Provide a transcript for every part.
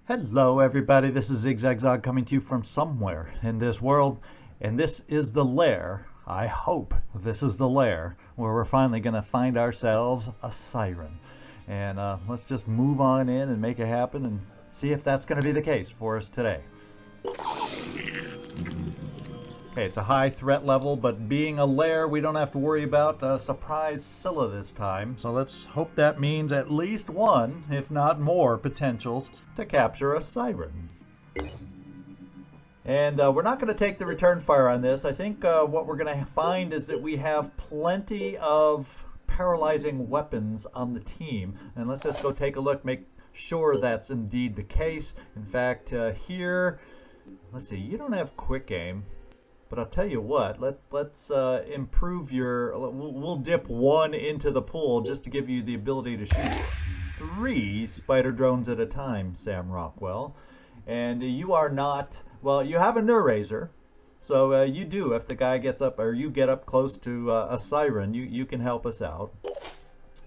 Hello everybody, this is ZigZagZog coming to you from somewhere in this world, and this is the lair. I hope this is the lair where we're finally going to find ourselves a siren. And let's just move on in and make it happen and see if that's going to be the case for us today. Okay, it's a high threat level, but being a lair, we don't have to worry about a surprise Scylla this time. So let's hope that means at least one, if not more, potentials to capture a siren. And we're not going to take the return fire on this. I think what we're going to find is that we have plenty of paralyzing weapons on the team. And let's just go take a look, make sure that's indeed the case. In fact, here, let's see, you don't have quick aim. But I'll tell you what, let's improve your, we'll dip one into the pool just to give you the ability to shoot 3 spider drones at a time, Sam Rockwell. And you are not, well, you have a Neuraiser, so you do, if the guy gets up, or you get up close to a siren, you can help us out.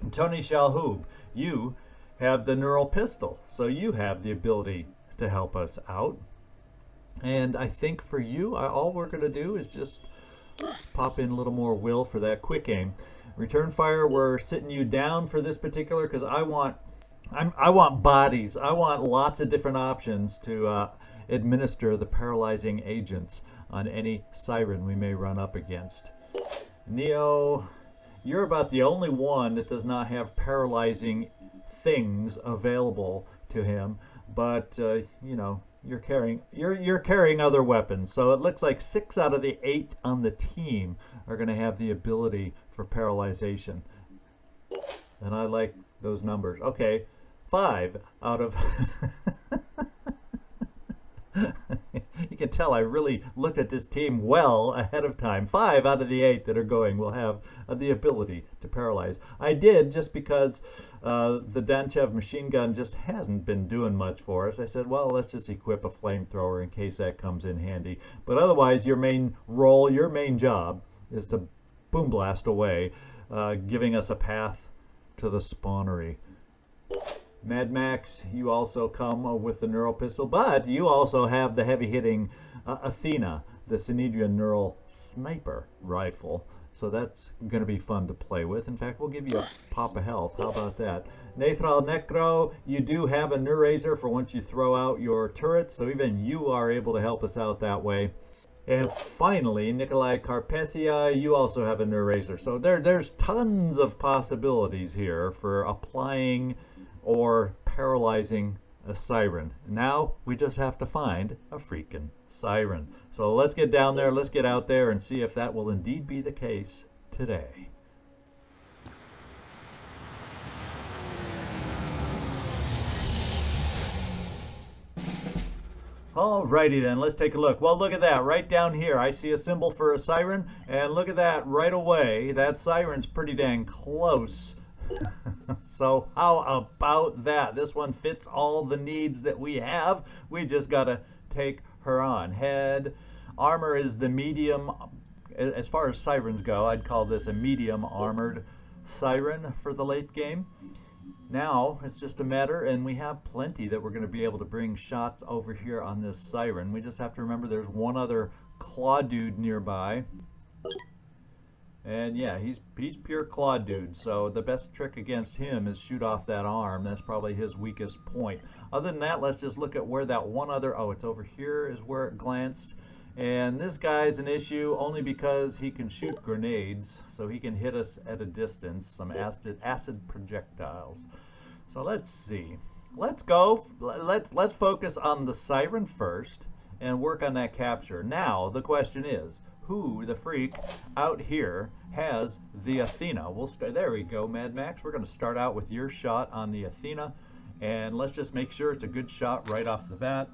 And Tony Shalhoub, you have the neural pistol, so you have the ability to help us out. And I think for you, all we're going to do is just pop in a little more will for that quick aim. Return fire, we're sitting you down for this particular because I want bodies. I want lots of different options to administer the paralyzing agents on any siren we may run up against. Neo, you're about the only one that does not have paralyzing things available to him, but you know, you're carrying other weapons, so it looks like 6 out of the 8 on the team are going to have the ability for paralyzation, and I like those numbers. Okay, 5 out of you can tell I really looked at this team well ahead of time. 5 out of the 8 that are going will have the ability to paralyze. I did just because the Danchev machine gun just hasn't been doing much for us. I said, well, let's just equip a flamethrower in case that comes in handy. But otherwise, your main role, your main job is to boom blast away, giving us a path to the spawnery. Mad Max, you also come with the neural pistol, but you also have the heavy-hitting Athena, the Synedrian neural sniper rifle. So that's going to be fun to play with. In fact, we'll give you a pop of health. How about that? Nathrall Necro, you do have a Neuraiser for once you throw out your turrets, so even you are able to help us out that way. And finally, Nikolai Carpethia, you also have a Neuraiser. So there's tons of possibilities here for applying or paralyzing a siren. Now we just have to find a freaking siren. So let's get down there, let's get out there and see if that will indeed be the case today. Alrighty then, let's take a look. Well, look at that, right down here I see a symbol for a siren, and look at that right away, that siren's pretty dang close. So how about that? This one fits all the needs that we have. We just gotta take her on. Head armor is the medium. As far as sirens go, I'd call this a medium armored siren for the late game. Now it's just a matter, and we have plenty that we're going to be able to bring shots over here on this siren. We just have to remember there's one other claw dude nearby. And yeah, he's pure claw dude, so the best trick against him is shoot off that arm. That's probably his weakest point. Other than that, let's just look at where that one other, oh, it's over here is where it glanced. And this guy's an issue only because he can shoot grenades, so he can hit us at a distance, some acid projectiles. So let's see. Let's focus on the siren first and work on that capture. Now, the question is, who the freak out here has the Athena? There we go, Mad Max. We're going to start out with your shot on the Athena, and let's just make sure it's a good shot right off the bat.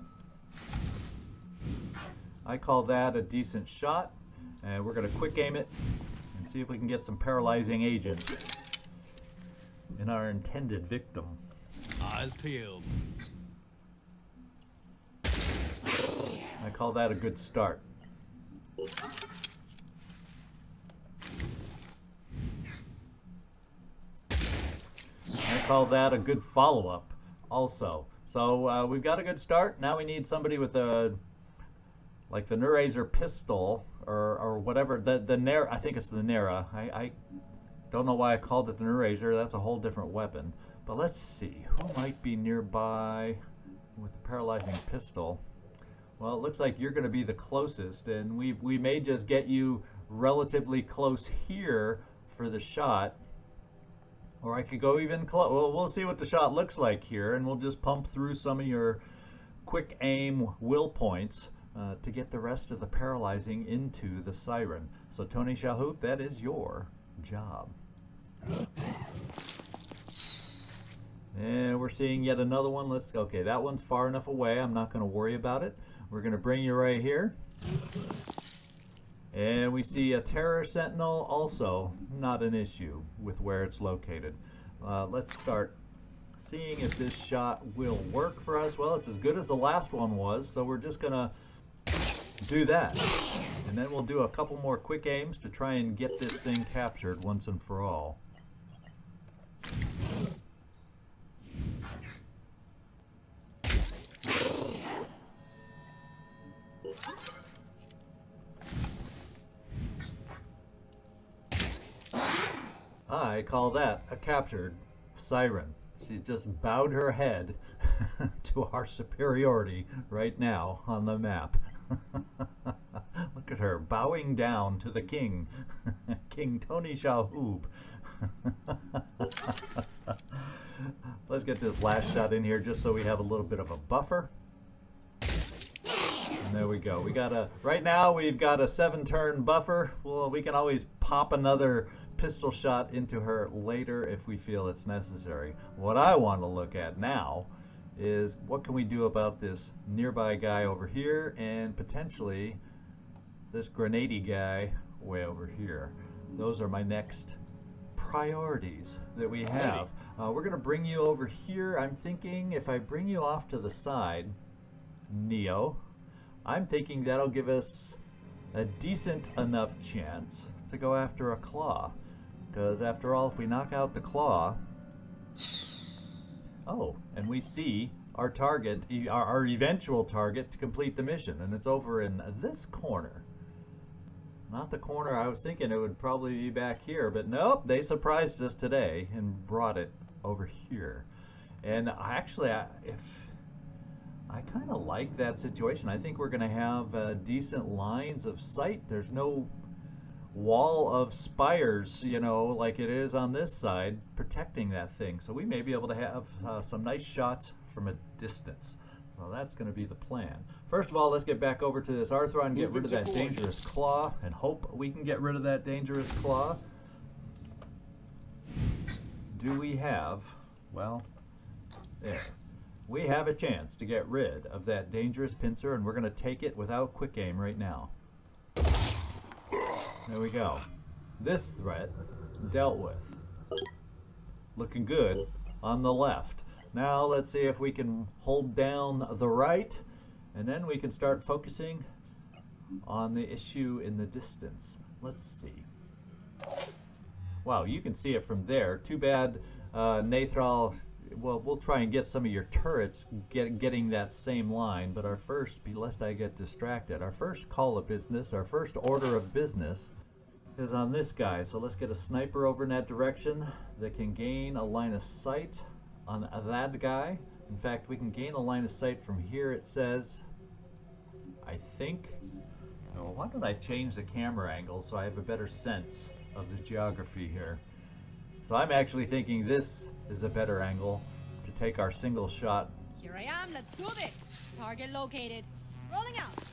I call that a decent shot, and we're going to quick aim it and see if we can get some paralyzing agents in our intended victim. Eyes peeled. I call that a good start. I call that a good follow-up also. So we've got a good start. Now we need somebody with a, like the Nurazer pistol or whatever. The Nair, I think it's the Nera. I don't know why I called it the Nurazer. That's a whole different weapon. But let's see, who might be nearby with the paralyzing pistol? Well, it looks like you're going to be the closest, and we may just get you relatively close here for the shot. Or I could go even close. Well, we'll see what the shot looks like here, and we'll just pump through some of your quick aim will points to get the rest of the paralyzing into the Siren. So Tony Shalhoub, that is your job. And we're seeing yet another one. Okay, that one's far enough away. I'm not going to worry about it. We're going to bring you right here. And we see a Terror Sentinel, also not an issue with where it's located. Let's start seeing if this shot will work for us. Well, it's as good as the last one was, so we're just going to do that. And then we'll do a couple more quick aims to try and get this thing captured once and for all. I call that a captured Siren. She just bowed her head to our superiority right now on the map. Look at her bowing down to the king, King Tony Shalhoub. Let's get this last shot in here just so we have a little bit of a buffer. And there we go. Right now we've got a 7-turn buffer. Well, we can always pop another pistol shot into her later if we feel it's necessary. What I want to look at now is what can we do about this nearby guy over here and potentially this grenade guy way over here. Those are my next priorities that we have. We're going to bring you over here. I'm thinking if I bring you off to the side, Neo, I'm thinking that'll give us a decent enough chance to go after a claw. Because after all, if we knock out the claw, oh, and we see our target, our eventual target to complete the mission, and it's over in this corner. Not the corner I was thinking it would probably be back here, but nope, they surprised us today and brought it over here. And actually, I kind of like that situation. I think we're going to have decent lines of sight. There's no wall of spires, you know, like it is on this side, protecting that thing. So we may be able to have some nice shots from a distance. So that's going to be the plan. First of all, let's get back over to this Arthron and get rid of that dangerous claw, and hope we can get rid of that dangerous claw. Do we have, well, there. We have a chance to get rid of that dangerous pincer, and we're going to take it without quick aim right now. There we go. This threat dealt with. Looking good on the left. Now let's see if we can hold down the right, and then we can start focusing on the issue in the distance. Let's see. Wow, you can see it from there. Too bad Nathrall, well, we'll try and get some of your turrets getting that same line, but our first, lest I get distracted, our first call of business, our first order of business is on this guy. So let's get a sniper over in that direction that can gain a line of sight on that guy. In fact, we can gain a line of sight from here, it says, I think. Oh, why don't I change the camera angle so I have a better sense of the geography here. So I'm actually thinking this is a better angle to take our single shot. Here I am, let's do this. Target located. Rolling out.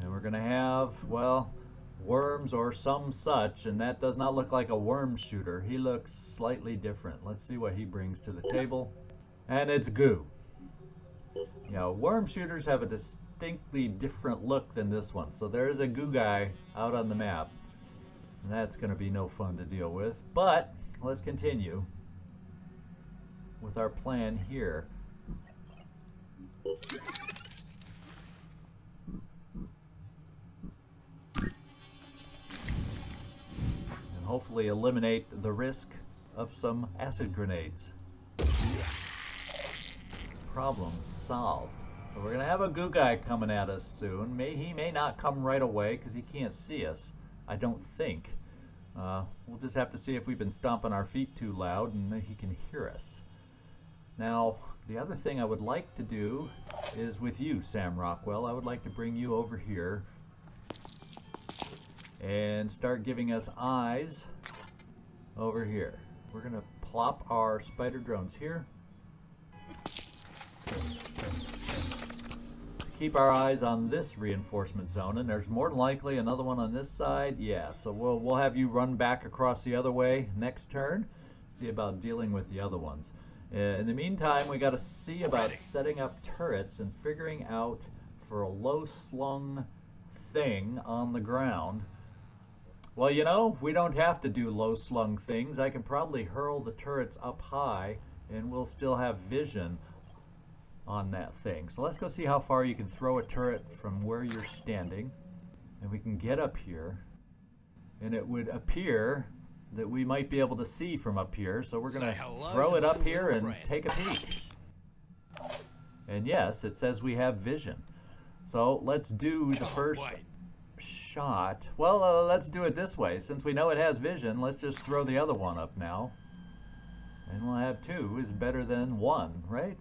And we're gonna have, well, worms or some such, and that does not look like a worm shooter. He looks slightly different. Let's see what he brings to the table. And it's goo. You know, worm shooters have a distinctly different look than this one. So there is a goo guy out on the map. And that's gonna be no fun to deal with. But let's continue with our plan here. And hopefully eliminate the risk of some acid grenades. problem solved. So we're going to have a goo guy coming at us soon. He may not come right away because he can't see us, I don't think. We'll just have to see if we've been stomping our feet too loud and he can hear us. Now, the other thing I would like to do is with you, Sam Rockwell. I would like to bring you over here and start giving us eyes over here. We're going to plop our spider drones here. Keep our eyes on this reinforcement zone, and there's more than likely another one on this side. Yeah, so we'll have you run back across the other way next turn. See about dealing with the other ones. In the meantime, we got to see about setting up turrets and figuring out for a low slung thing on the ground. Well, you know, we don't have to do low slung things. I can probably hurl the turrets up high and we'll still have vision on that thing. So let's go see how far you can throw a turret from where you're standing. And we can get up here. And it would appear that we might be able to see from up here. So we're going to throw it up here and take a peek. And yes, it says we have vision. So let's do the first shot. Well, let's do it this way. Since we know it has vision, let's just throw the other one up now. And we'll have 2 is better than 1, right?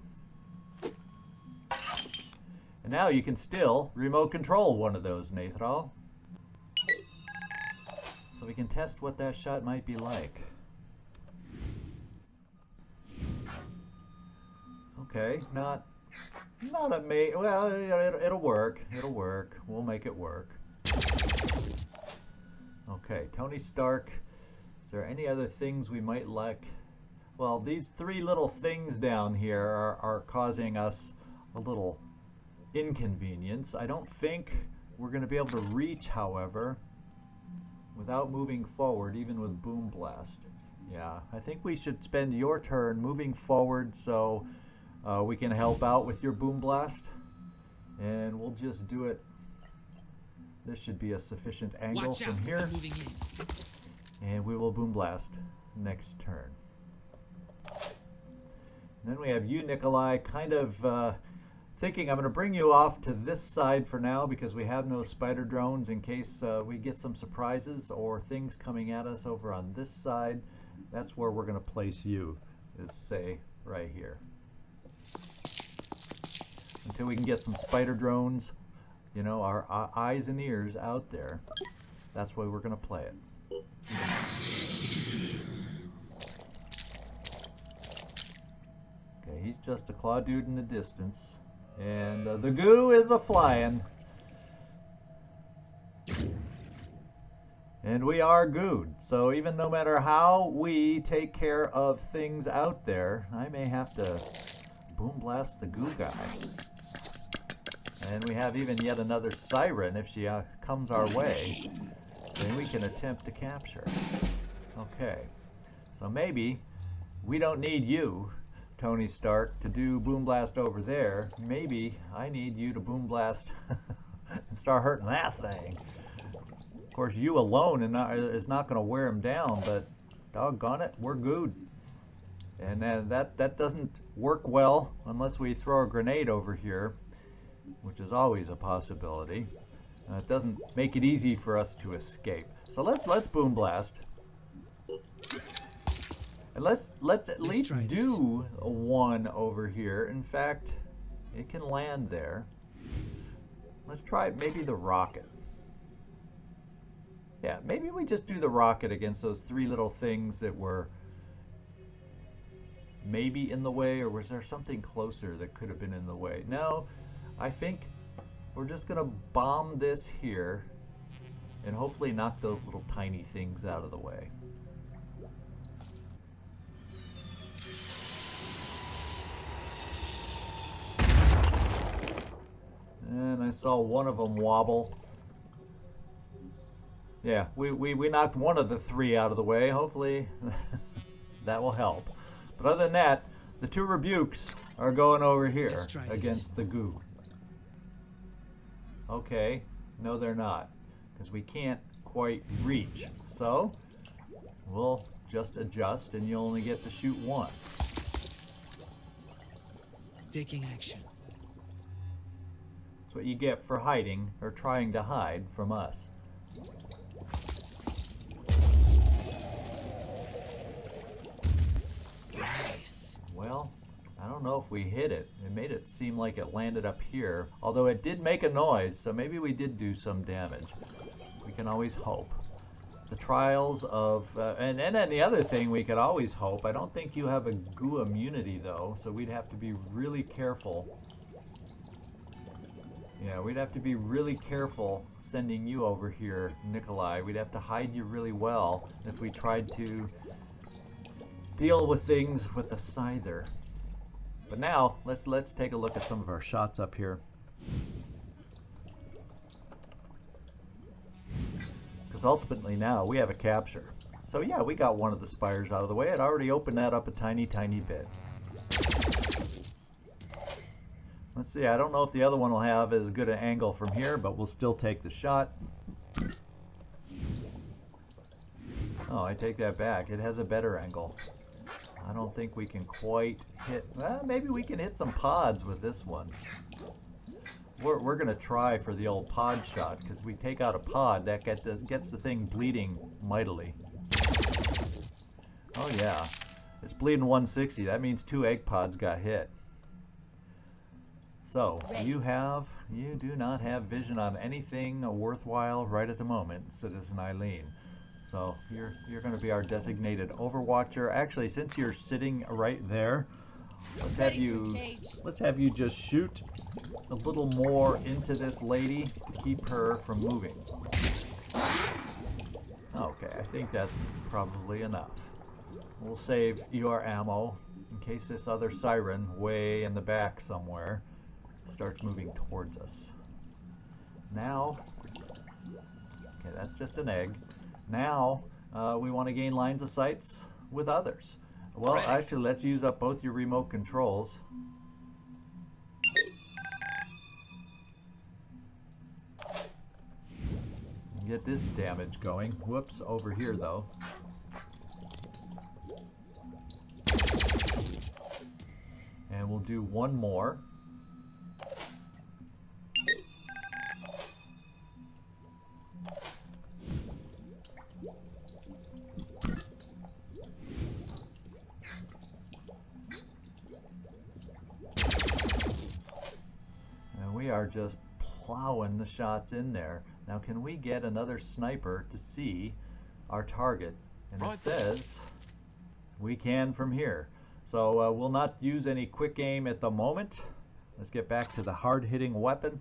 And now you can still remote control one of those, Nathrall. So we can test what that shot might be like. Okay, not amazing. Well, it'll work. It'll work. We'll make it work. Okay, Tony Stark. Is there any other things we might like? Well, these 3 little things down here are causing us a little inconvenience. I don't think we're going to be able to reach, however, without moving forward, even with Boom Blast. Yeah, I think we should spend your turn moving forward so we can help out with your Boom Blast. And we'll just do it. This should be a sufficient angle from here. And we will Boom Blast next turn. And then we have you, Nikolai, kind of thinking I'm going to bring you off to this side for now because we have no spider drones in case we get some surprises or things coming at us over on this side. That's where we're going to place you, is say right here. Until we can get some spider drones, you know, our eyes and ears out there. That's why we're going to play it. Okay, he's just a claw dude in the distance. And the goo is a-flying. And we are gooed. So even no matter how we take care of things out there, I may have to Boom Blast the goo guy. And we have even yet another siren if she comes our way. Then we can attempt to capture. Okay. So maybe we don't need you, Tony Stark, to do Boom Blast over there. Maybe I need you to Boom Blast and start hurting that thing. Of course, you alone is not going to wear him down, but doggone it, we're good. And that doesn't work well unless we throw a grenade over here, which is always a possibility. It doesn't make it easy for us to escape. So let's Boom Blast. And let's at least do a 1 over here. In fact, it can land there. Let's try maybe the rocket. Yeah, maybe we just do the rocket against those 3 little things that were maybe in the way, or was there something closer that could have been in the way? No, I think we're just going to bomb this here and hopefully knock those little tiny things out of the way. And I saw one of them wobble. Yeah, we knocked one of the 3 out of the way. Hopefully that will help. But other than that, the 2 rebukes are going over here against the goo. Okay, no they're not, because we can't quite reach. So we'll just adjust and you only get to shoot 1. Taking action. That's what you get for hiding or trying to hide from us. Nice. Well, I don't know if we hit it. It made it seem like it landed up here, although it did make a noise, so maybe we did do some damage. We can always hope. The trials of, and then the other thing we could always hope, I don't think you have a goo immunity though, so we'd have to be really careful. Yeah, we'd have to be really careful sending you over here, Nikolai. We'd have to hide you really well if we tried to deal with things with a scyther. But now, let's take a look at some of our shots up here. Because ultimately now we have a capture. So yeah, we got one of the spires out of the way. It already opened that up a tiny bit. Let's see, I don't know if the other one will have as good an angle from here, but we'll still take the shot. Oh, I take that back. It has a better angle. I don't think we can quite hit... Well, maybe we can hit some pods with this one. We're going to try for the old pod shot, because we take out a pod, that gets the thing bleeding mightily. Oh yeah, it's bleeding 160. That means 2 egg pods got hit. So, you do not have vision on anything worthwhile right at the moment, Citizen Eileen. So, you're going to be our designated overwatcher. Actually, since you're sitting right there, let's have you just shoot a little more into this lady to keep her from moving. Okay, I think that's probably enough. We'll save your ammo in case this other siren way in the back somewhere starts moving towards us. Now, okay, that's just an egg. Now, we want to gain lines of sight with others. Well, actually, let's use up both your remote controls. Get this damage going. Whoops, over here though. And we'll do one more. And we are just plowing the shots in there. Now, can we get another sniper to see our target? And it says we can from here. So we'll not use any quick aim at the moment. Let's get back to the hard-hitting weapon.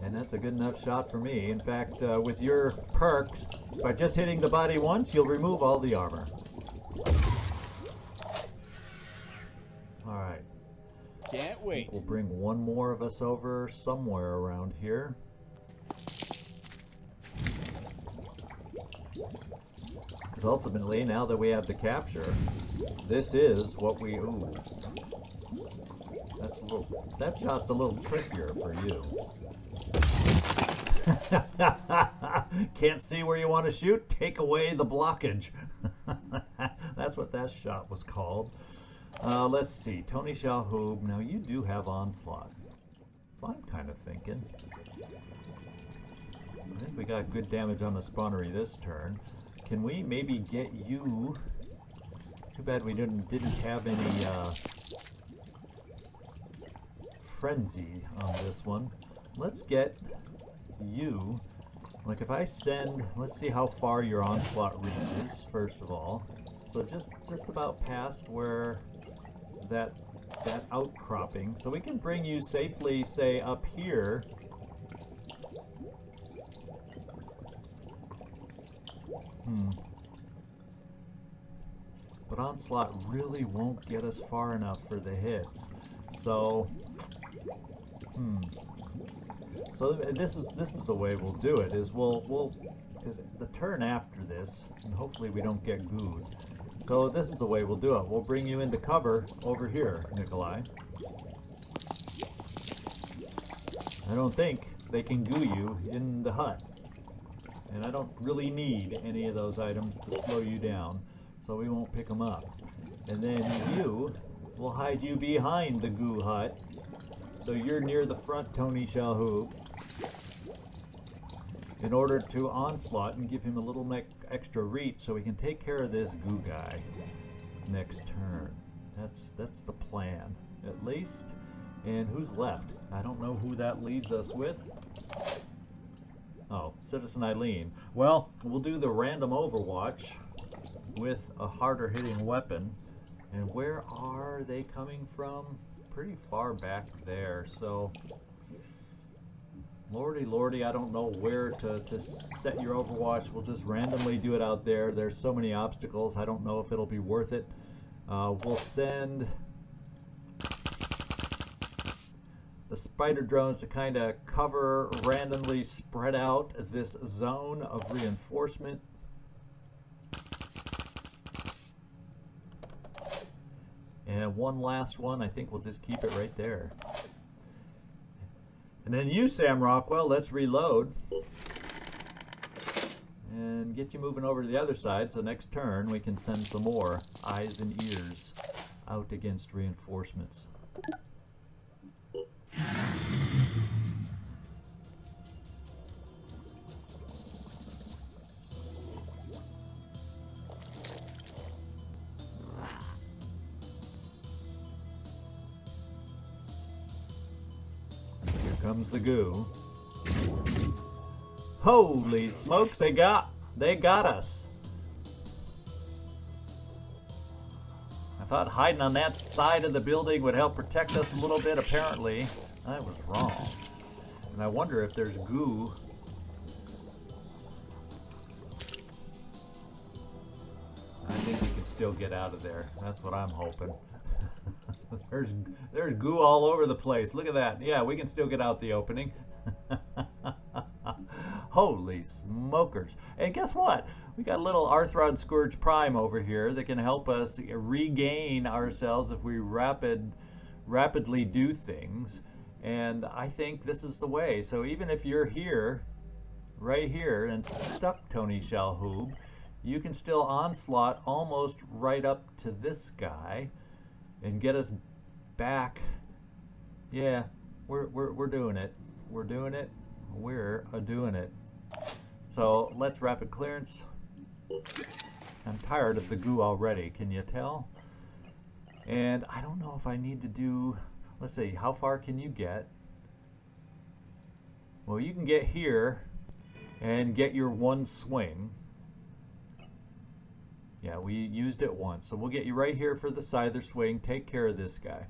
And that's a good enough shot for me. In fact, with your perks, by just hitting the body once, you'll remove all the armor. All right. Can't wait. We'll bring one more of us over somewhere around here. Because ultimately, now that we have the capture, this is what we... Ooh. That shot's a little trickier for you. Can't see where you want to shoot? Take away the blockage. That's what that shot was called. Let's see. Tony Shalhoub. Now, you do have onslaught. So I'm kind of thinking. I think we got good damage on the spawnery this turn. Can we maybe get you... Too bad we didn't have any frenzy on this one. Let's get you... Like if I send... Let's see how far your onslaught reaches, first of all. So just about past where that outcropping. So we can bring you safely, say, up here. But onslaught really won't get us far enough for the hits. So, So this is the way we'll do it. Is we'll the turn after this, and hopefully we don't get gooed. So this is the way we'll do it. We'll bring you into cover over here, Nikolai. I don't think they can goo you in the hut. And I don't really need any of those items to slow you down. so we won't pick them up. And then you, we'll hide you behind the goo hut, so you're near the front, Tony Shalhoub, in order to onslaught and give him a little extra reach so we can take care of this goo guy next turn. That's the plan, at least. And who's left? I don't know who that leaves us with. Oh, Citizen Eileen. Well, we'll do the random overwatch with a harder hitting weapon. And where are they coming from? Pretty far back there. So, lordy, I don't know where to set your overwatch. We'll just randomly do it out there. There's so many obstacles. I don't know if it'll be worth it. We'll send the spider drones to kind of cover, randomly spread out this zone of reinforcement. And one last one, I think we'll just keep it right there. And then you, Sam Rockwell, let's reload. And get you moving over to the other side, so next turn we can send some more eyes and ears out against reinforcements. Here comes the goo. Holy smokes, they got us. I thought hiding on that side of the building would help protect us a little bit. Apparently, I was wrong. And I wonder if there's goo. I think we can still get out of there. That's what I'm hoping. There's goo all over the place. Look at that. Yeah, we can still get out the opening. Holy smokers. And guess what? We got a little Arthrod Scourge Prime over here that can help us regain ourselves if we rapidly do things. And I think this is the way. So even if you're here, right here, and stuck, Tony Shalhoub, you can still onslaught almost right up to this guy and get us back. Yeah, we're doing it. We're doing it. We're doing it. So let's rapid clearance. I'm tired of the goo already, can you tell? And I don't know if I need to do, let's see, how far can you get? Well, you can get here and get your one swing. Yeah, we used it once. So we'll get you right here for the Scyther swing. Take care of this guy.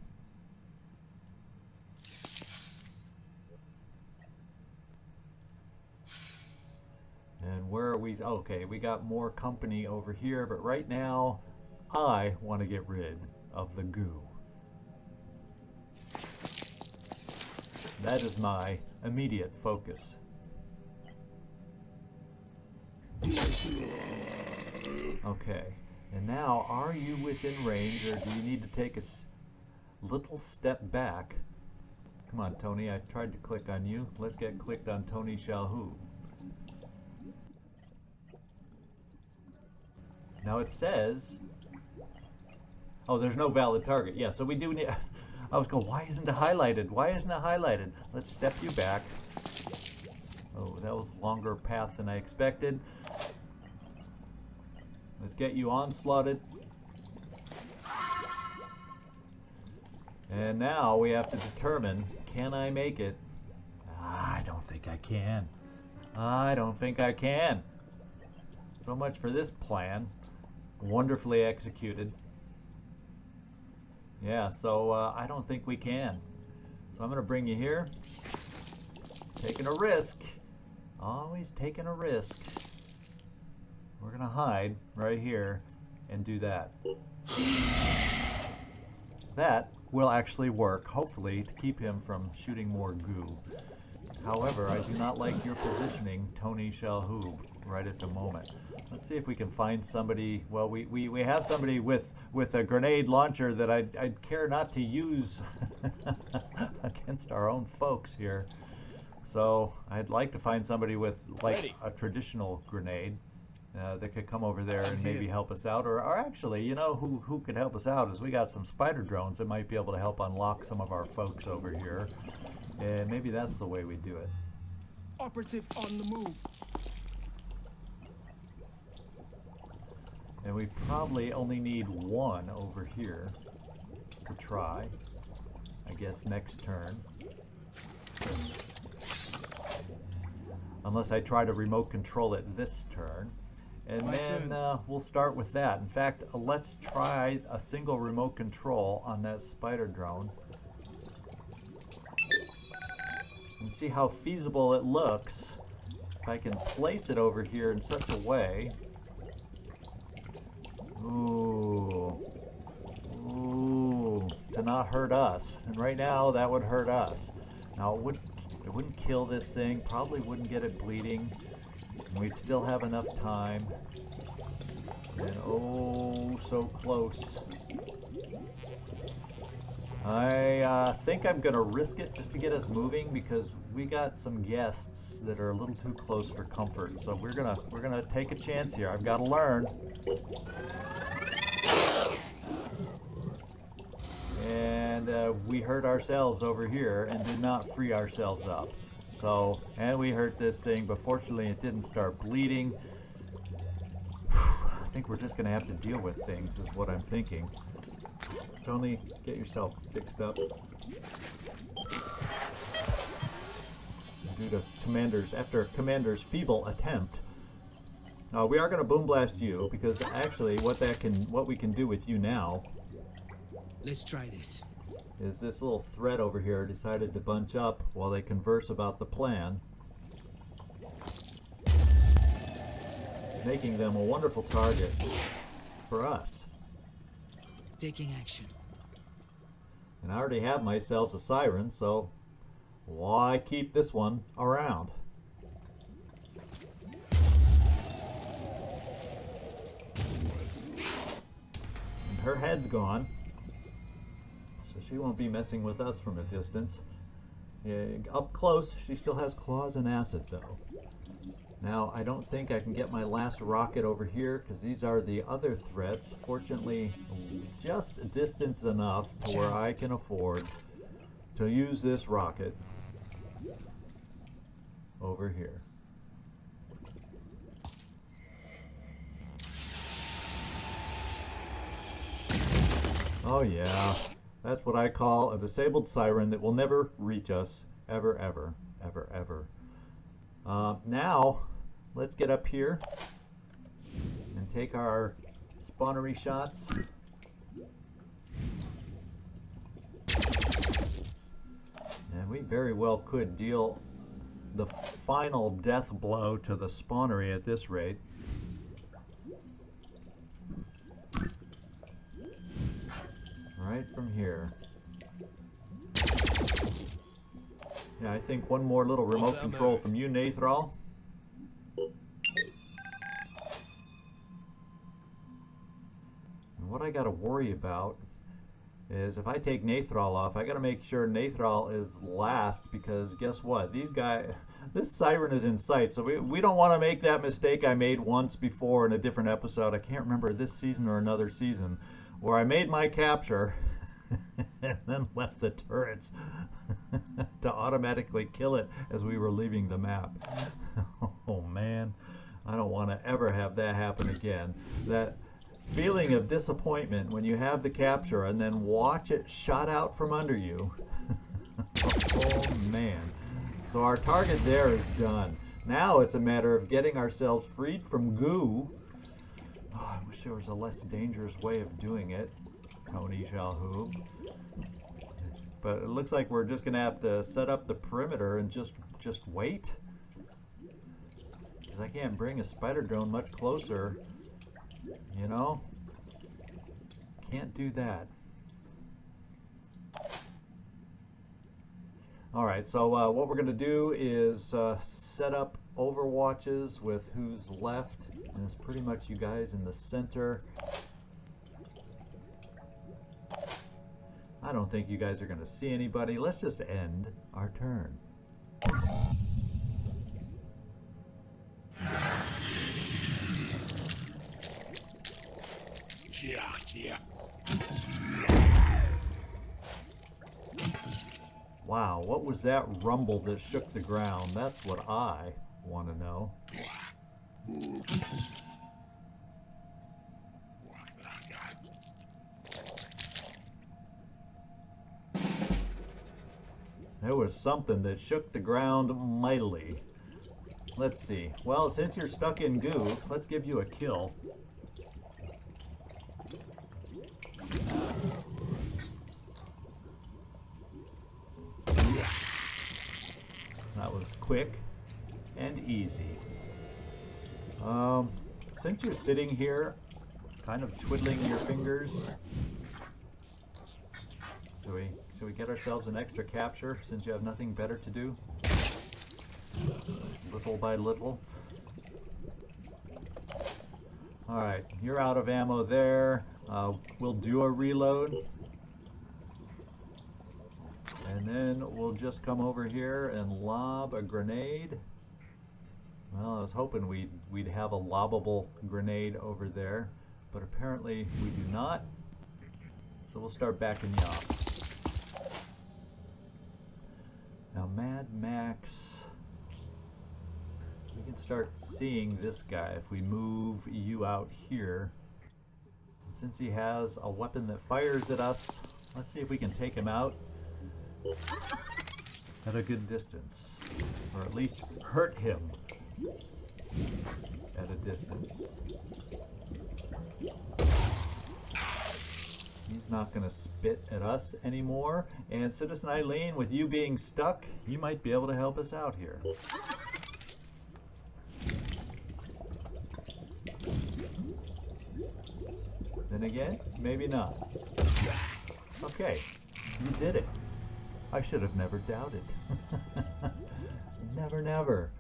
And where are we? Okay, we got more company over here, but right now I want to get rid of the goo. That is my immediate focus. Okay, and now are you within range, or do you need to take a little step back? Come on, Tony, I tried to click on you. Let's get clicked on Tony Shalhoub. Now it says, oh, there's no valid target. Yeah, so we do need, I was going, why isn't it highlighted? Why isn't it highlighted? Let's step you back. Oh, that was a longer path than I expected. Let's get you onslaughted. And now we have to determine, can I make it? I don't think I can. I don't think I can. So much for this plan. Wonderfully executed. Yeah, so I don't think we can. So I'm going to bring you here. Taking a risk. Always taking a risk. We're going to hide right here and do that. That will actually work, hopefully, to keep him from shooting more goo. However, I do not like your positioning, Tony Shalhoub, right at the moment. Let's see if we can find somebody. Well, we have somebody with a grenade launcher that I'd care not to use against our own folks here. So I'd like to find somebody with like a traditional grenade. that could come over there and maybe help us out. Or actually, you know, who could help us out is we got some spider drones that might be able to help unlock some of our folks over here. And maybe that's the way we do it. Operative on the move. And we probably only need one over here to try. I guess next turn. Unless I try to remote control it this turn. And then we'll start with that. In fact, let's try a single remote control on that spider drone. And see how feasible it looks. If I can place it over here in such a way. Ooh, to not hurt us. And right now, that would hurt us. Now, it wouldn't kill this thing, probably wouldn't get it bleeding. And we'd still have enough time. And oh, so close. I think I'm gonna risk it just to get us moving because we got some guests that are a little too close for comfort. So we're gonna take a chance here. I've got to learn. And we hurt ourselves over here and did not free ourselves up. So, and we hurt this thing, but fortunately it didn't start bleeding. I think we're just gonna have to deal with things is what I'm thinking. Tony, get yourself fixed up. Due to after Commander's feeble attempt. We are going to boom blast you because actually what we can do with you now. Let's try this. Is this little thread over here decided to bunch up while they converse about the plan, making them a wonderful target for us. Taking action. And I already have myself a siren, so why keep this one around? And her head's gone, so she won't be messing with us from a distance. Yeah, up close, she still has claws and acid, though. Now, I don't think I can get my last rocket over here because these are the other threats. Fortunately, just distant enough to where I can afford to use this rocket over here. Oh yeah, that's what I call a disabled siren that will never reach us, ever, ever, ever, ever. Now, let's get up here and take our spawnery shots. And we very well could deal the final death blow to the spawnery at this rate. Right from here. Yeah, I think one more little remote control from you, Nathrall. And what I gotta worry about is if I take Nathrall off, I gotta make sure Nathrall is last because guess what? This siren is in sight, so we don't want to make that mistake I made once before in a different episode. I can't remember this season or another season, where I made my capture and then left the turrets to automatically kill it as we were leaving the map. Oh man, I don't want to ever have that happen again. That feeling of disappointment when you have the capture and then watch it shot out from under you. Oh man. So our target there is done. Now it's a matter of getting ourselves freed from goo. Oh, I wish there was a less dangerous way of doing it, Tony Shalhoub. But it looks like we're just going to have to set up the perimeter and just wait. Because I can't bring a spider drone much closer, you know? Can't do that. Alright, so what we're going to do is set up overwatches with who's left. And it's pretty much you guys in the center. I don't think you guys are going to see anybody. Let's just end our turn. Wow, what was that rumble that shook the ground? That's what I want to know. There was something that shook the ground mightily. Let's see. Well, since you're stuck in goo, let's give you a kill. That was quick and easy. Since you're sitting here, kind of twiddling your fingers, should we get ourselves an extra capture since you have nothing better to do? Little by little. Alright, you're out of ammo there. We'll do a reload. And then we'll just come over here and lob a grenade. Well, I was hoping we'd have a lobbable grenade over there, but apparently we do not. So we'll start backing you off. Now, Mad Max, we can start seeing this guy if we move you out here. Since he has a weapon that fires at us, let's see if we can take him out at a good distance, or at least hurt him at a distance. He's not going to spit at us anymore. And Citizen Eileen, with you being stuck, you might be able to help us out here. Then again, maybe not. Okay, you did it. I should have never doubted. Never, never.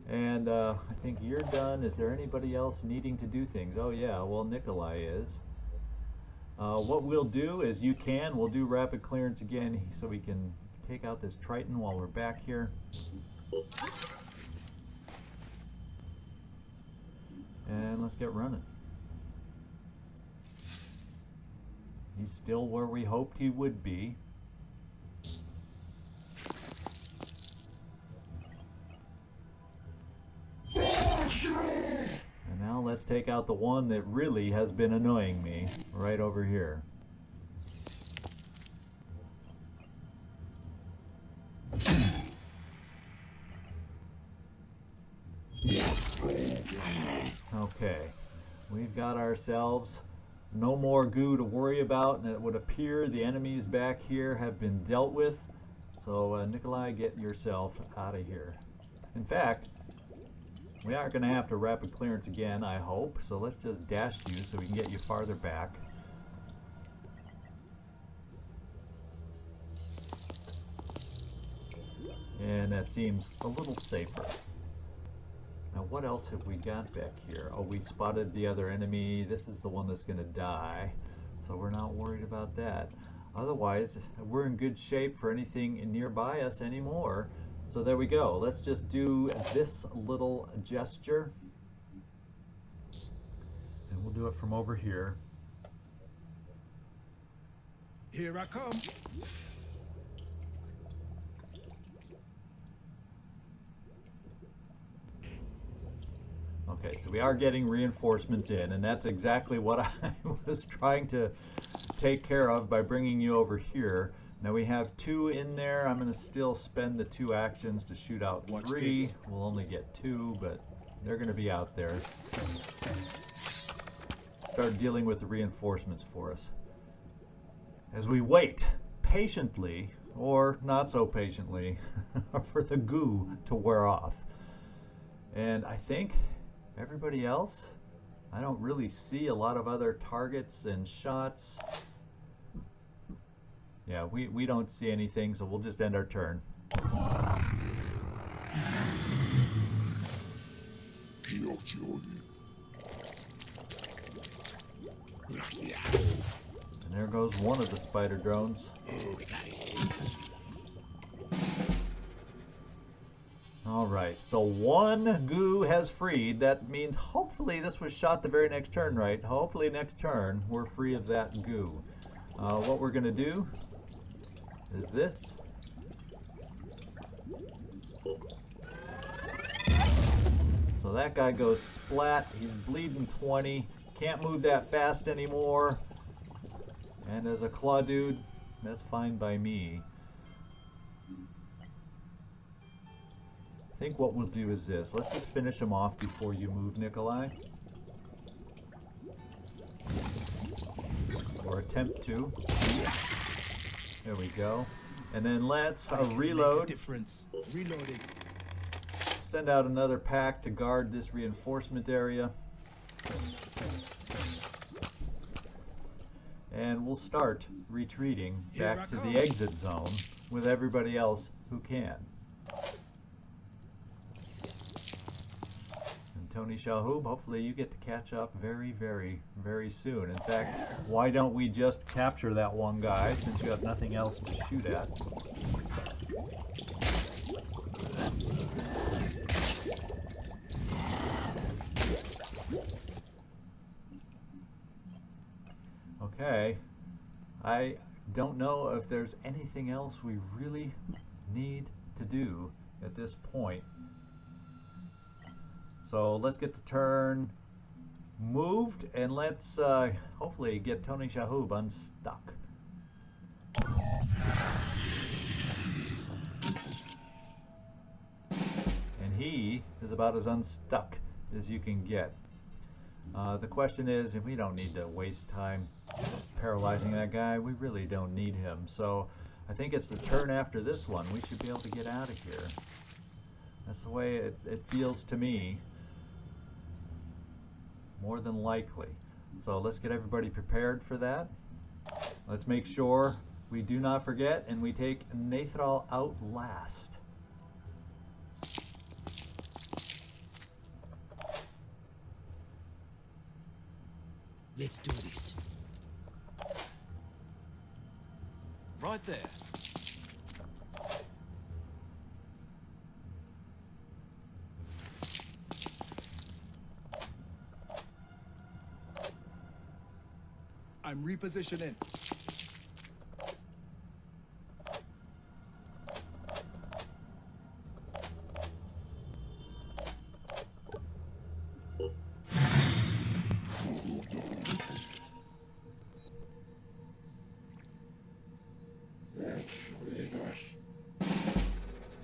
And I think you're done. Is there anybody else needing to do things? Oh yeah, well Nikolai is. What we'll do is we'll do rapid clearance again so we can take out this Triton while we're back here. And let's get running. He's still where we hoped he would be. And now let's take out the one that really has been annoying me, right over here. Okay, we've got ourselves no more goo to worry about, and it would appear the enemies back here have been dealt with. So Nikolai, get yourself out of here. In fact, we aren't going to have to rapid clearance again, I hope. So let's just dash you so we can get you farther back. And that seems a little safer. Now what else have we got back here? Oh, we spotted the other enemy. This is the one that's going to die. So we're not worried about that. Otherwise, we're in good shape for anything nearby us anymore. So there we go. Let's just do this little gesture. And we'll do it from over here. Here I come. Okay, so we are getting reinforcements in, and that's exactly what I was trying to take care of by bringing you over here. Now we have 2 in there. I'm going to still spend the 2 actions to shoot out 3. We'll only get 2, but they're going to be out there. Start dealing with the reinforcements for us. As we wait patiently, or not so patiently, for the goo to wear off. And I think everybody else, I don't really see a lot of other targets and shots. Yeah, we don't see anything, so we'll just end our turn. And there goes one of the spider drones. All right, so one goo has freed. That means hopefully this was shot the very next turn, right? Hopefully next turn we're free of that goo. What we're gonna do is this. So that guy goes splat. He's bleeding 20. Can't move that fast anymore. And as a claw dude, that's fine by me. I think what we'll do is this. Let's just finish him off before you move, Nikolai. Or attempt to. There we go. And then let's reload. Difference. Reloading. Send out another pack to guard this reinforcement area. And we'll start retreating back to the exit zone with everybody else who can. And Tony Shalhoub, hopefully you get to catch up very, very, very soon. In fact, why don't we just capture that one guy since you have nothing else to shoot at? Okay, I don't know if there's anything else we really need to do at this point. So let's get the turn moved and let's hopefully get Tony Shalhoub unstuck. And he is about as unstuck as you can get. The question is, if we don't need to waste time paralyzing that guy, we really don't need him. So I think it's the turn after this one. We should be able to get out of here. That's the way it feels to me. More than likely. So let's get everybody prepared for that. Let's make sure we do not forget and we take Nathrall out last. Let's do this. Right there. I'm repositioning.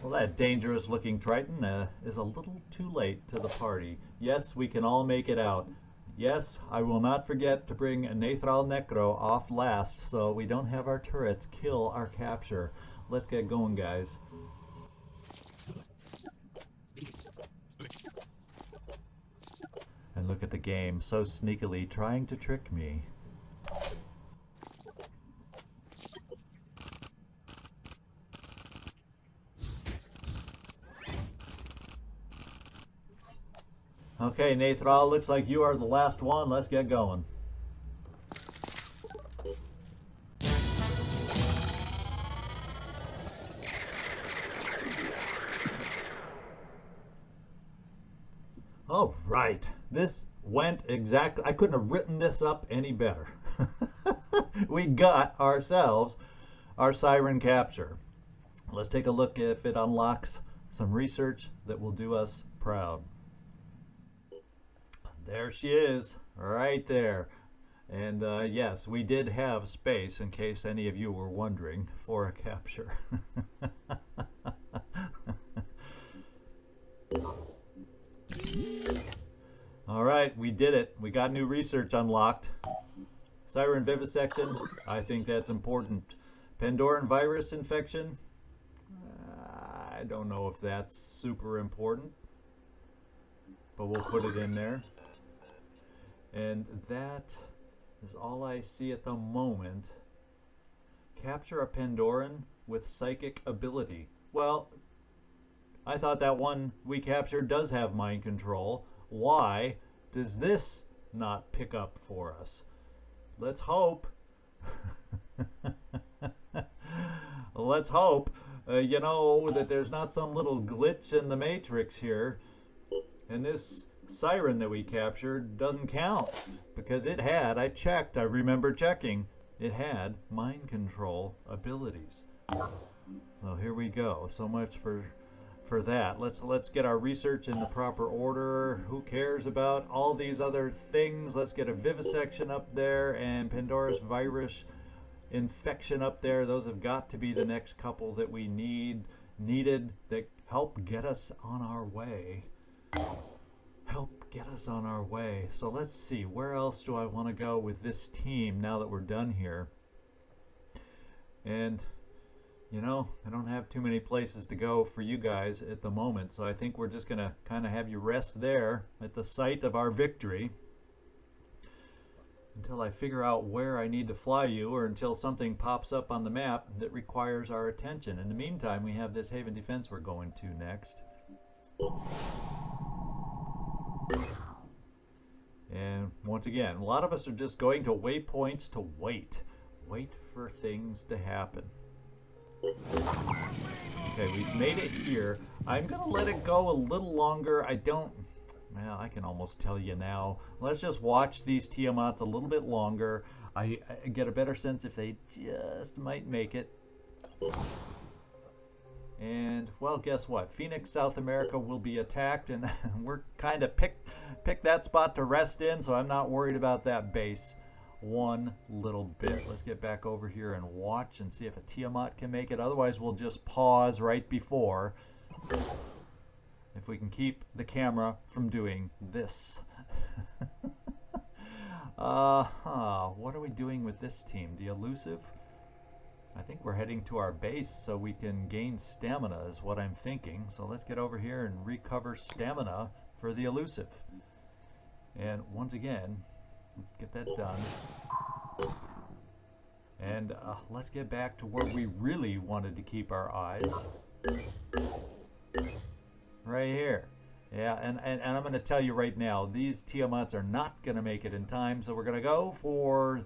Well, that dangerous looking Triton is a little too late to the party. Yes, we can all make it out. Yes, I will not forget to bring Nathrall Necro off last so we don't have our turrets kill our capture. Let's get going, guys. And look at the game, so sneakily trying to trick me. Okay, Nathrall, looks like you are the last one. Let's get going. All right, this went exactly. I couldn't have written this up any better. We got ourselves our Siren capture. Let's take a look if it unlocks some research that will do us proud. There she is, right there. And yes, we did have space, in case any of you were wondering, for a capture. All right, we did it. We got new research unlocked. Siren vivisection, I think that's important. Pandoran virus infection, I don't know if that's super important, but we'll put it in there. And that is all I see at the moment. Capture a Pandoran with psychic ability. Well, I thought that one we captured does have mind control. Why does this not pick up for us? Let's hope. Let's hope you know that there's not some little glitch in the matrix here. And this siren that we captured doesn't count because it had, I checked, I remember checking, it had mind control abilities. So here we go. So much for that. Let's get our research in the proper order. Who cares about all these other things? Let's get a vivisection up there and Pandora's virus infection up there. Those have got to be the next couple that we needed that help get us on our way. Help get us on our way. So let's see, where else do I want to go with this team now that we're done here? And you know, I don't have too many places to go for you guys at the moment, so I think we're just going to kind of have you rest there at the site of our victory until I figure out where I need to fly you, or until something pops up on the map that requires our attention. In the meantime, we have this Haven Defense we're going to next. And once again, a lot of us are just going to waypoints to wait for things to happen. Okay, we've made it here. I'm gonna let it go a little longer. Well, I can almost tell you now. Let's just watch these Tiamats a little bit longer. I get a better sense if they just might make it. And, well, guess what? Phoenix, South America will be attacked, and we're kind of picked that spot to rest in, so I'm not worried about that base one little bit. Let's get back over here and watch and see if a Tiamat can make it. Otherwise, we'll just pause right before, if we can keep the camera from doing this. What are we doing with this team? The elusive? I think we're heading to our base so we can gain stamina is what I'm thinking. So let's get over here and recover stamina for the elusive. And once again, let's get that done. And let's get back to where we really wanted to keep our eyes. Right here. Yeah, and I'm going to tell you right now, these Tiamats are not going to make it in time, so we're going to go for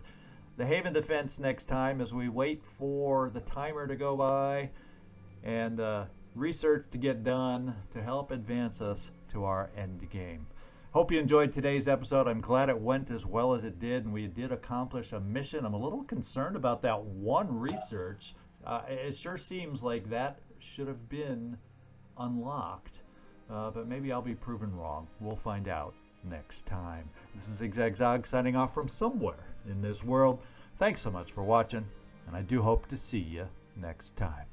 the Haven Defense next time as we wait for the timer to go by and research to get done to help advance us to our end game. Hope you enjoyed today's episode. I'm glad it went as well as it did, and we did accomplish a mission. I'm a little concerned about that one research. It sure seems like that should have been unlocked, but maybe I'll be proven wrong. We'll find out next time. This is ZigZagZog signing off from somewhere in this world. Thanks so much for watching, and I do hope to see you next time.